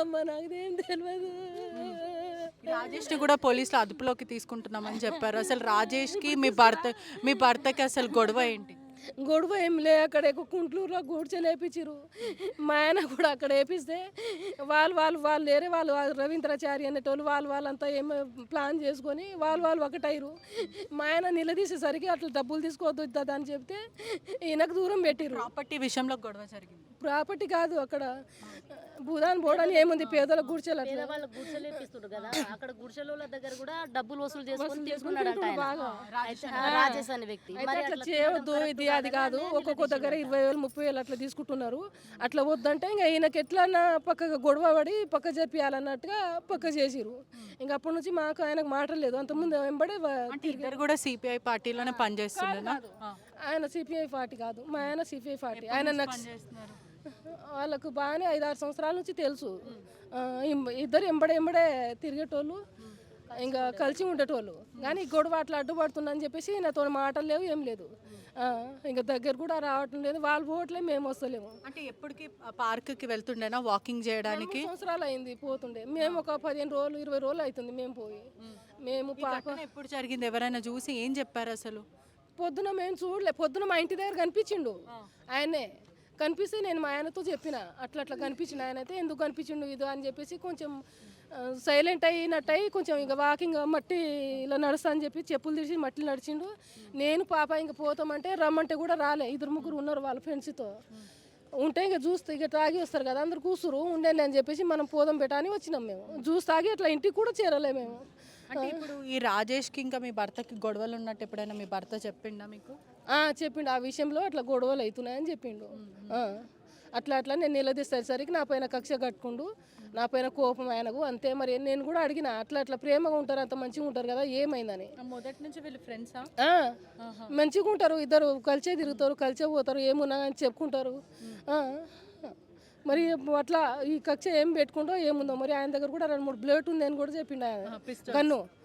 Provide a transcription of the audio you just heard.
అమ్మ నాకేం తెలియదు. రాజేష్ని కూడా పోలీసులు అదుపులోకి తీసుకుంటున్నామని చెప్పారు. అసలు రాజేష్కి మీ భర్తకి అసలు గొడవ ఏంటి? గొడవ ఏం లే, అక్కడ కుంట్లూరులో గూడ్చలేపించారు. మా ఆయన కూడా అక్కడ వేపిస్తే వాళ్ళు లేరే, వాళ్ళు రవీంద్రాచారి అనేటోళ్ళు వాళ్ళంతా ఏమో ప్లాన్ చేసుకొని వాళ్ళు ఒకటైరు. మా ఆయన నిలదీసేసరికి అట్లా డబ్బులు తీసుకోవద్దు ఇద్దా అని చెప్తే ఈయనకు దూరం పెట్టిరు. ప్రాపర్టీ విషయంలో గొడవ జరిగింది. ప్రాపర్టీ కాదు, అక్కడ భూదాన్ బోర్డని ఏముంది, పేదలకు గుడిచెలు అట్లా వాళ్ళ గుడిసెలు ఇప్పిస్తుండ్రు కదా, అక్కడ గుడిసెల దగ్గర కూడా డబ్బులు వసూలు చేసుకొని తీసుకున్నాడంట ఆయన. బాగా. అయితే రాజేష్ అనే వ్యక్తి అయితే అట్లా చేయవద్దు, ఇది అది కాదు, ఒక్కొక్క దగ్గర 20,000 30,000 అట్లా తీసుకుంటున్నారు. అట్లా వద్దంటే ఇంకా ఈయనకి ఎట్లా పక్కగా గొడవ పడి పక్క చెప్పియాలన్నట్టుగా పక్క చేసిరు. ఇంకా అప్పటి నుంచి మాకు ఆయనకు మాట లేదు. అంతకుముందు వెంబడే అంటే ఇద్దరు కూడా సిపిఐ పార్టీలోనే పనిచేస్తున్నారు. ఆయన సిపిఐ పార్టీ కాదు, మా ఆయన సిపిఐ పార్టీ. ఆయన వాళ్ళకు బాగానే 5-6 సంవత్సరాల నుంచి తెలుసు. ఇద్దరు ఎంబడే తిరిగేటోళ్ళు, ఇంకా కలిసి ఉండేటోళ్ళు. కానీ ఈ గొడవ అట్లా అడ్డుపడుతుందని చెప్పేసి నాతో మాటలు లేవు, ఏం లేదు. ఇంకా దగ్గర కూడా రావటం లేదు, వాళ్ళు పోవట్లే, మేము వస్తలేము. అంటే ఎప్పటికీ పార్క్కి వెళ్తుండేనా వాకింగ్ చేయడానికి? 3 సంవత్సరాలు అయింది పోతుండే. మేము ఒక 15 రోజులు 20 రోజులు అవుతుంది మేము పోయి. మేము పాప ఎప్పుడు జరిగింది? ఎవరైనా చూసి ఏం చెప్పారు అసలు? పొద్దున మేము చూడలే, పొద్దున మా ఇంటి దగ్గర కనిపించిండు ఆయనే. కనిపిస్తే నేను మా ఆయనతో చెప్పిన, అట్లా కనిపించిండు. ఆయన అయితే ఎందుకు కనిపించిండు ఇది అని చెప్పేసి కొంచెం సైలెంట్ అయినట్టు అయ్యి కొంచెం ఇంకా వాకింగ్ మట్టి ఇలా నడుస్తా అని చెప్పి చెప్పులు తీసి మట్టిలో నడిచిండు. నేను పాప ఇంకా పోతామంటే రమ్మంటే కూడా రాలే. 2-3 ఉన్నారు వాళ్ళ ఫ్రెండ్స్తో. ఉంటే ఇంకా జ్యూస్ ఇక తాగి వస్తారు కదా, అందరు కూసురు ఉండేది అని చెప్పేసి మనం పోదాం బెటా అని వచ్చినాం. మేము జ్యూస్ తాగి అట్లా ఇంటికి కూడా చేరలే మేము. అంటే ఇప్పుడు ఈ రాజేష్కి ఇంకా మీ భర్తకి గొడవలు ఉన్నట్టు ఎప్పుడైనా మీ భర్త చెప్పిండా మీకు? చెప్పిండు, ఆ విషయంలో అట్లా గొడవలు అవుతున్నాయని చెప్పిండు. అట్లా నేను నిలదీసేసరికి నా పైన కక్ష కట్టుకుండు, నా పైన కోపం ఆయనకు. అంతే మరి నేను కూడా అడిగిన, అట్లా ప్రేమగా ఉంటారు, అంత మంచిగా ఉంటారు కదా, ఏమైందని. మొదటి నుంచి వీళ్ళు ఫ్రెండ్సా? మంచిగా ఉంటారు, ఇద్దరు కలిసే తిరుగుతారు, కలిసే పోతారు, ఏమున్నా అని చెప్పుకుంటారు. మరి అట్లా ఈ కక్ష ఏం పెట్టుకుంటో ఏముందో మరి. ఆయన దగ్గర కూడా 2-3 బ్లేట్ ఉంది అని కూడా చెప్పిండు ఆయన, గన్ను.